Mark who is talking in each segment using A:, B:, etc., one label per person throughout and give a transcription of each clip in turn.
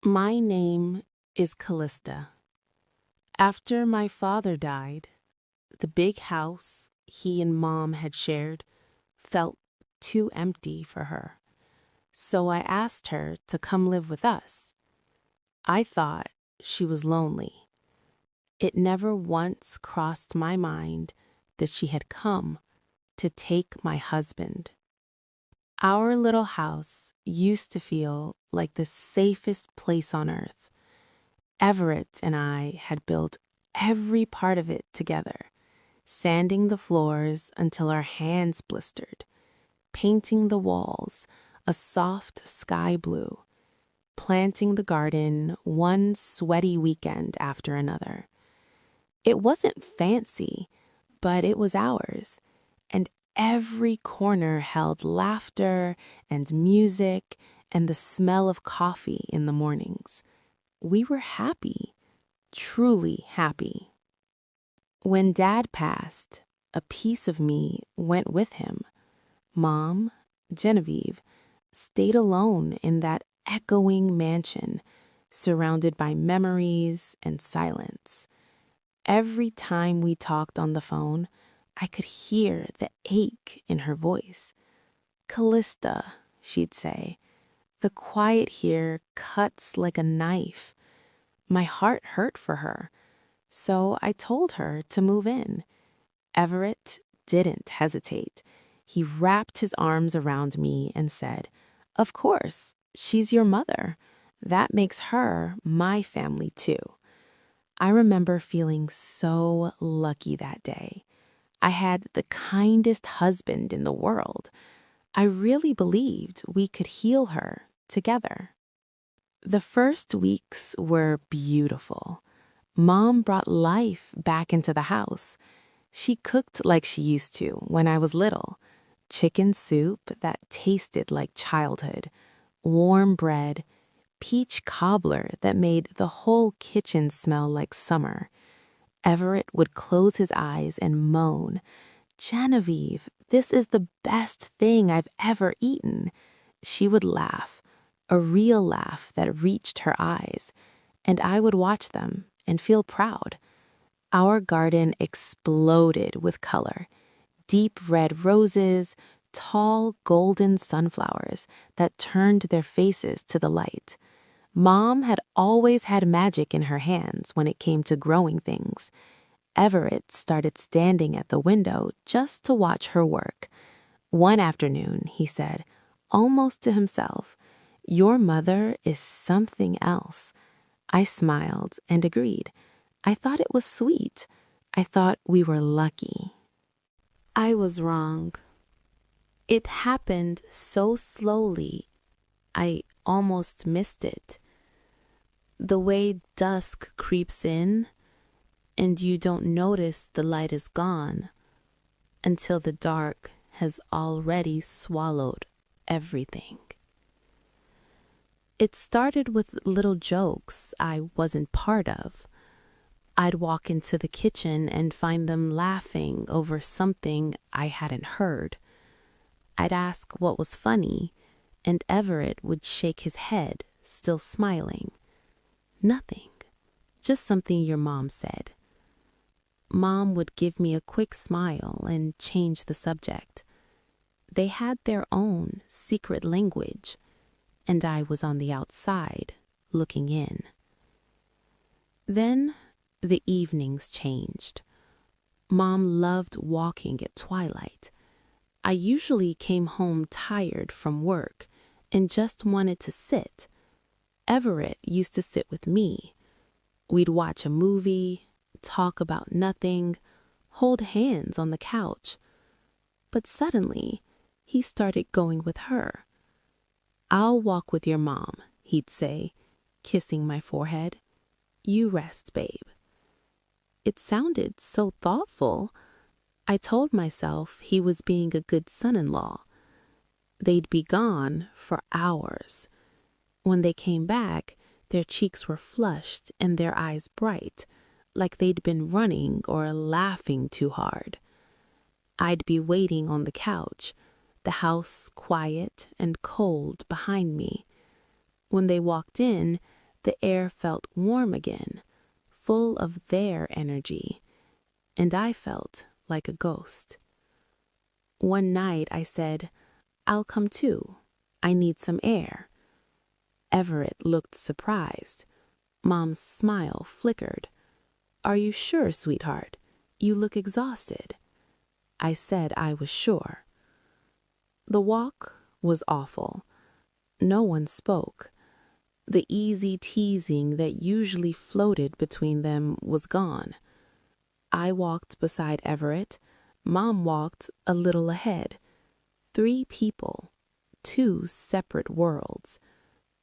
A: My name is Callista. After my father died, the big house he and Mom had shared felt too empty for her. So I asked her to come live with us. I thought she was lonely. It never once crossed my mind that she had come to take my husband. Our little house used to feel like the safest place on earth. Everett and I had built every part of it together, sanding the floors until our hands blistered, painting the walls a soft sky blue, planting the garden one sweaty weekend after another. It wasn't fancy, but it was ours, and every corner held laughter and music and the smell of coffee in the mornings. We were happy, truly happy. When Dad passed, a piece of me went with him. Mom, Genevieve, stayed alone in that echoing mansion, surrounded by memories and silence. Every time we talked on the phone, I could hear the ache in her voice. "Callista," she'd say, "the quiet here cuts like a knife." My heart hurt for her, so I told her to move in. Everett didn't hesitate. He wrapped his arms around me and said, "Of course, she's your mother. That makes her my family too." I remember feeling so lucky that day. I had the kindest husband in the world. I really believed we could heal her together. The first weeks were beautiful. Mom brought life back into the house. She cooked like she used to when I was little. Chicken soup that tasted like childhood, warm bread, peach cobbler that made the whole kitchen smell like summer. Everett would close his eyes and moan, "Genevieve, this is the best thing I've ever eaten." She would laugh, a real laugh that reached her eyes, and I would watch them and feel proud. Our garden exploded with color. Deep red roses, tall golden sunflowers that turned their faces to the light. Mom had always had magic in her hands when it came to growing things. Everett started standing at the window just to watch her work. One afternoon, he said, almost to himself, "Your mother is something else." I smiled and agreed. I thought it was sweet. I thought we were lucky. I was wrong. It happened so slowly, I almost missed it. The way dusk creeps in, and you don't notice the light is gone until the dark has already swallowed everything. It started with little jokes I wasn't part of. I'd walk into the kitchen and find them laughing over something I hadn't heard. I'd ask what was funny, and Everett would shake his head, still smiling. "Nothing, just something your mom said." Mom would give me a quick smile and change the subject. They had their own secret language, and I was on the outside, looking in. Then the evenings changed. Mom loved walking at twilight. I usually came home tired from work and just wanted to sit. Everett used to sit with me. We'd watch a movie, talk about nothing, hold hands on the couch. But suddenly, he started going with her. "I'll walk with your mom," he'd say, kissing my forehead. "You rest, babe." It sounded so thoughtful. I told myself he was being a good son-in-law. They'd be gone for hours. When they came back, their cheeks were flushed and their eyes bright, like they'd been running or laughing too hard. I'd be waiting on the couch, the house quiet and cold behind me. When they walked in, The air felt warm again, full of their energy, and I felt like a ghost. One night I said, "I'll come too. I need some air." Everett looked surprised. Mom's smile flickered. "Are you sure, sweetheart? You look exhausted." I said I was sure. The walk was awful. No one spoke. The easy teasing that usually floated between them was gone. I walked beside Everett. Mom walked a little ahead. 3 people, 2 separate worlds.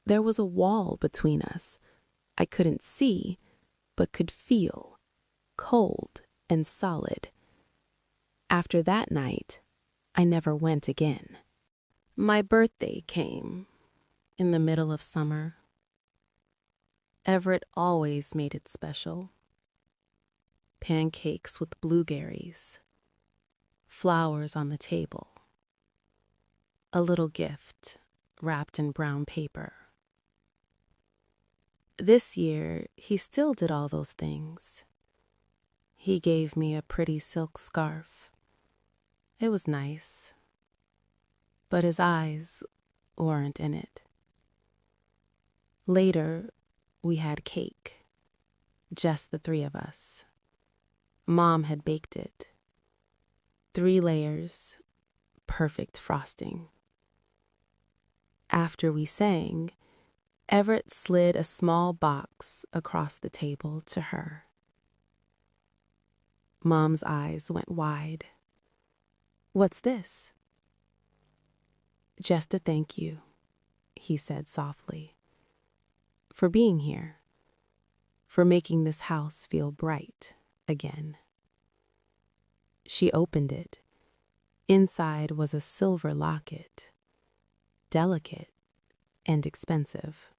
A: There was a wall between us. I couldn't see, but could feel, cold and solid. After that night, I never went again. My birthday came in the middle of summer. Everett always made it special. Pancakes with blueberries, flowers on the table, a little gift wrapped in brown paper. This year, he still did all those things. He gave me a pretty silk scarf. It was nice, but his eyes weren't in it. Later, we had cake, just the 3 of us. Mom had baked it. 3 layers, perfect frosting. After we sang, Everett slid a small box across the table to her. Mom's eyes went wide. "What's this?" "Just a thank you," he said softly, "for being here, for making this house feel bright again." She opened it. Inside was a silver locket, delicate and expensive,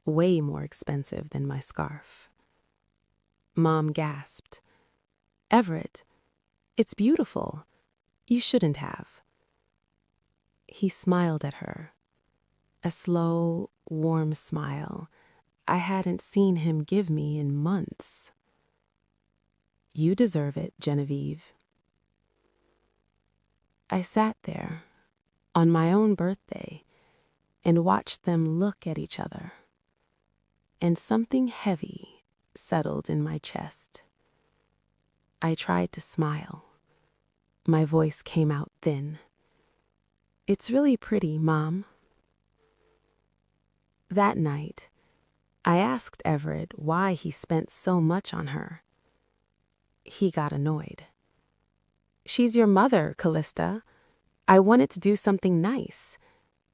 A: way more expensive than my scarf. Mom gasped, "Everett, it's beautiful. You shouldn't have." He smiled at her, a slow, warm smile I hadn't seen him give me in months. "You deserve it, Genevieve." I sat there on my own birthday and watched them look at each other, and something heavy settled in my chest. I tried to smile. My voice came out thin. "It's really pretty, Mom." That night, I asked Everett why he spent so much on her. He got annoyed. "She's your mother, Callista. I wanted to do something nice.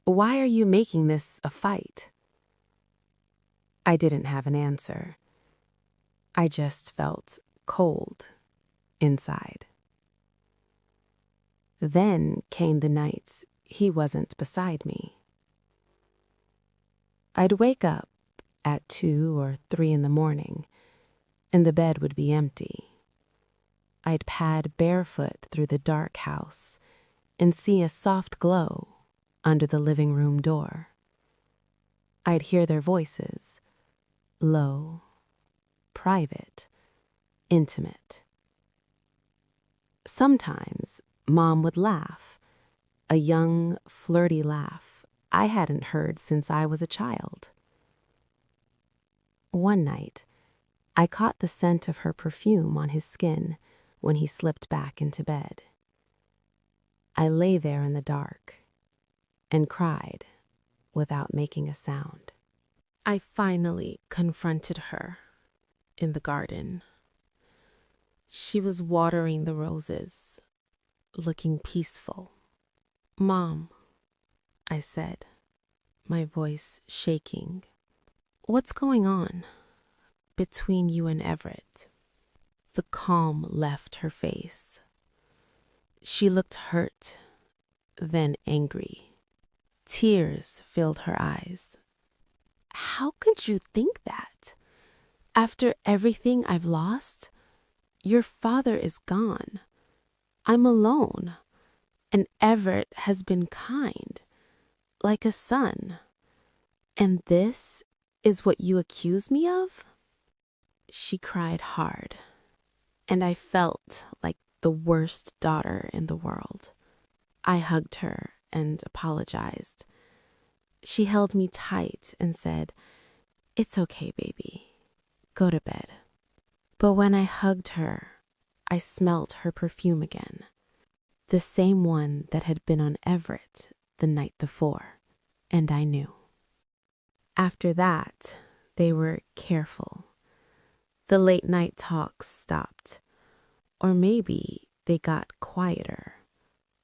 A: Why are you making this a fight?" I didn't have an answer. I just felt cold inside. Then came the nights he wasn't beside me. I'd wake up at 2 or 3 in the morning, and the bed would be empty. I'd pad barefoot through the dark house and see a soft glow under the living room door. I'd hear their voices, low, private, intimate. Sometimes Mom would laugh, a young, flirty laugh I hadn't heard since I was a child. One night, I caught the scent of her perfume on his skin when he slipped back into bed. I lay there in the dark and cried without making a sound. I finally confronted her in the garden. She was watering the roses, looking peaceful. "Mom," I said, my voice shaking, "what's going on between you and Everett?" The calm left her face. She looked hurt, then angry. Tears filled her eyes. "How could you think that? After everything I've lost, your father is gone. I'm alone, and Everett has been kind, like a son. And this is what you accuse me of? She cried hard, and I felt like the worst daughter in the world. I hugged her and apologized. She held me tight and said, "It's okay, baby. Go to bed." But when I hugged her, I smelt her perfume again, the same one that had been on Everett the night before, and I knew. After that, they were careful. The late night talks stopped, or maybe they got quieter,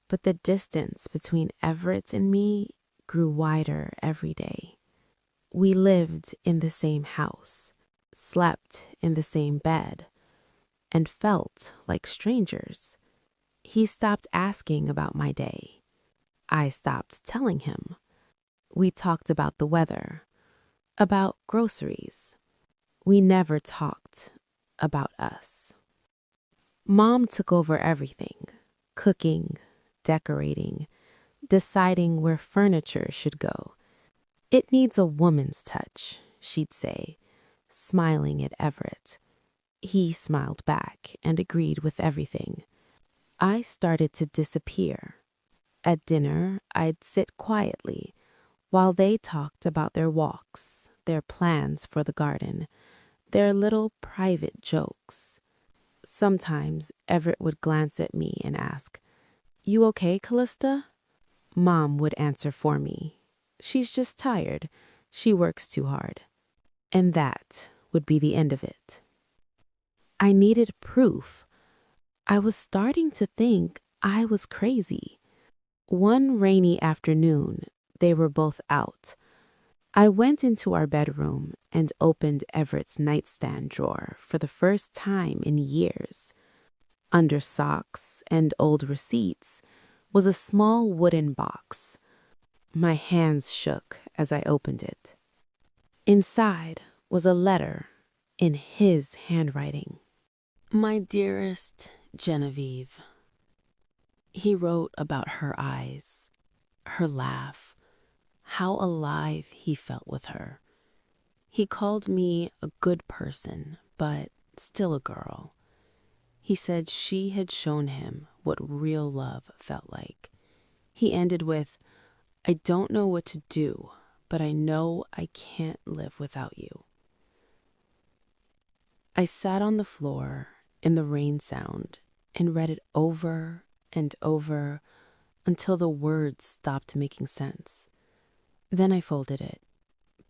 A: but the distance between Everett and me grew wider every day. We lived in the same house, slept in the same bed, and felt like strangers. He stopped asking about my day. I stopped telling him. We talked about the weather, about groceries. We never talked about us. Mom took over everything, cooking, decorating, deciding where furniture should go. "It needs a woman's touch," she'd say, smiling at Everett. He smiled back and agreed with everything. I started to disappear. At dinner, I'd sit quietly while they talked about their walks, their plans for the garden, their little private jokes. Sometimes Everett would glance at me and ask, "You okay, Callista?" Mom would answer for me, "She's just tired. She works too hard." And that would be the end of it. I needed proof. I was starting to think I was crazy. One rainy afternoon, they were both out. I went into our bedroom and opened Everett's nightstand drawer for the first time in years. Under socks and old receipts was a small wooden box. My hands shook as I opened it. Inside was a letter in his handwriting. "My dearest Genevieve." He wrote about her eyes, her laugh, how alive he felt with her. He called me a good person, but still a girl. He said she had shown him what real love felt like. He ended with, "I don't know what to do, but I know I can't live without you." I sat on the floor in the rain sound and read it over and over until the words stopped making sense. Then I folded it,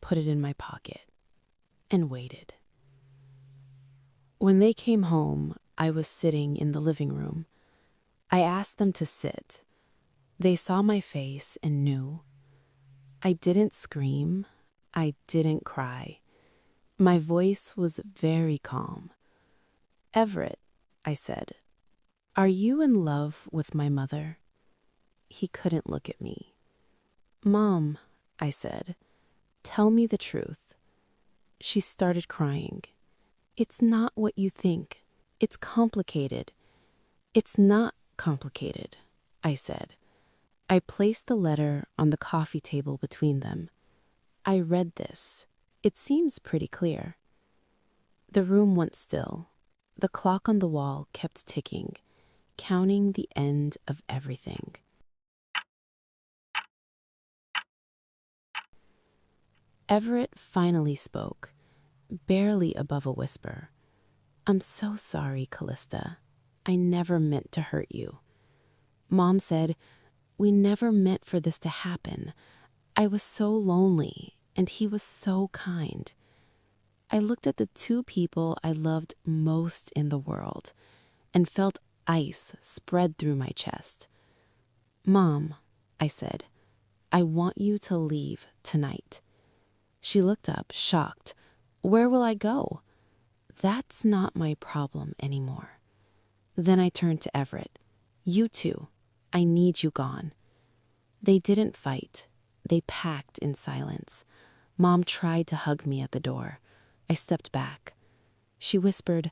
A: put it in my pocket, and waited. When they came home, I was sitting in the living room. I asked them to sit. They saw my face and knew. I didn't scream. I didn't cry. My voice was very calm. "Everett," I said, "are you in love with my mother?" He couldn't look at me. "Mom," I said, "tell me the truth." She started crying. "It's not what you think. It's complicated." "It's not complicated," I said. I placed the letter on the coffee table between them. "I read this. It seems pretty clear." The room went still. The clock on the wall kept ticking, counting the end of everything. Everett finally spoke, barely above a whisper. "I'm so sorry, Callista. I never meant to hurt you." Mom said, "We never meant for this to happen. I was so lonely, and he was so kind." I looked at the two people I loved most in the world and felt ice spread through my chest. "Mom," I said, "I want you to leave tonight." She looked up, shocked. "Where will I go?" "That's not my problem anymore." Then I turned to Everett. "You two, I need you gone." They didn't fight. They packed in silence. Mom tried to hug me at the door. I stepped back. She whispered,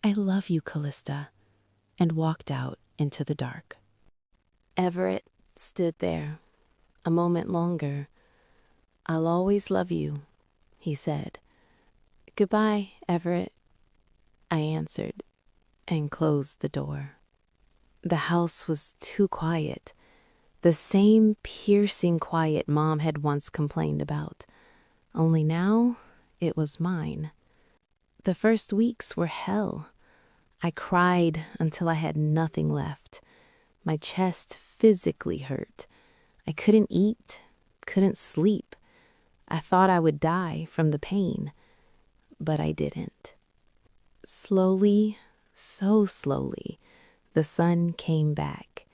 A: "I love you, Callista," and walked out into the dark. Everett stood there a moment longer. "I'll always love you," he said. "Goodbye, Everett," I answered and closed the door. The house was too quiet, the same piercing quiet Mom had once complained about, only now it was mine. The first weeks were hell. I cried until I had nothing left. My chest physically hurt. I couldn't eat, couldn't sleep. I thought I would die from the pain, but I didn't. Slowly, so slowly, the sun came back.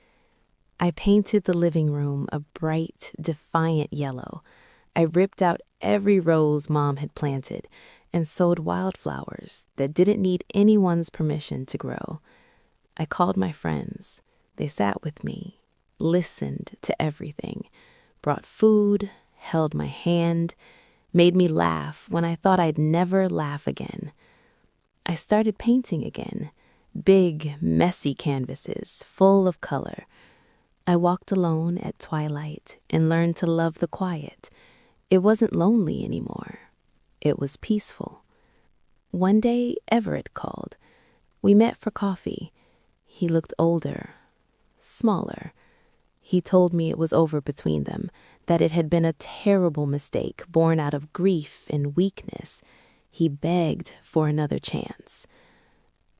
A: I painted the living room a bright, defiant yellow. I ripped out every rose Mom had planted and sowed wildflowers that didn't need anyone's permission to grow. I called my friends. They sat with me, listened to everything, brought food, held my hand, made me laugh when I thought I'd never laugh again. I started painting again, big, messy canvases full of color. I walked alone at twilight and learned to love the quiet. It wasn't lonely anymore. It was peaceful. One day, Everett called. We met for coffee. He looked older, smaller. He told me it was over between them, that it had been a terrible mistake born out of grief and weakness. He begged for another chance.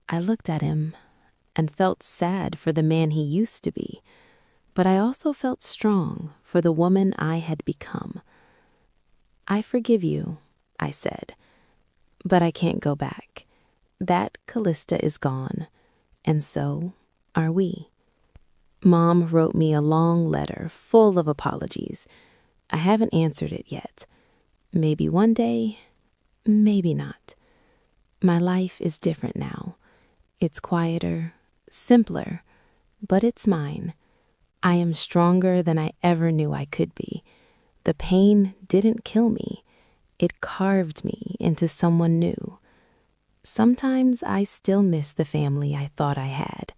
A: I looked at him and felt sad for the man he used to be, but I also felt strong for the woman I had become. "I forgive you," I said, "but I can't go back. That Callista is gone, and so are we." Mom wrote me a long letter full of apologies. I haven't answered it yet. Maybe one day, maybe not. My life is different now. It's quieter, simpler, but it's mine. I am stronger than I ever knew I could be. The pain didn't kill me. It carved me into someone new. Sometimes I still miss the family I thought I had.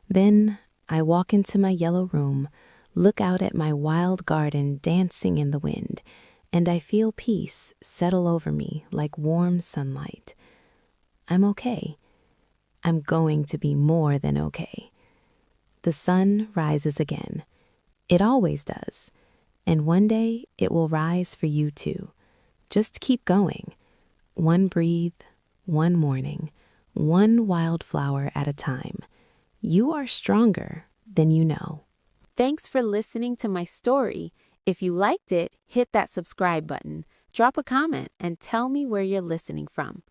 A: Then I walk into my yellow room, look out at my wild garden dancing in the wind, and I feel peace settle over me like warm sunlight. I'm okay. I'm going to be more than okay. The sun rises again. It always does. And one day it will rise for you too. Just keep going. One breathe, one morning, one wildflower at a time. You are stronger than you know. Thanks for listening to my story. If you liked it, hit that subscribe button, drop a comment, and tell me where you're listening from.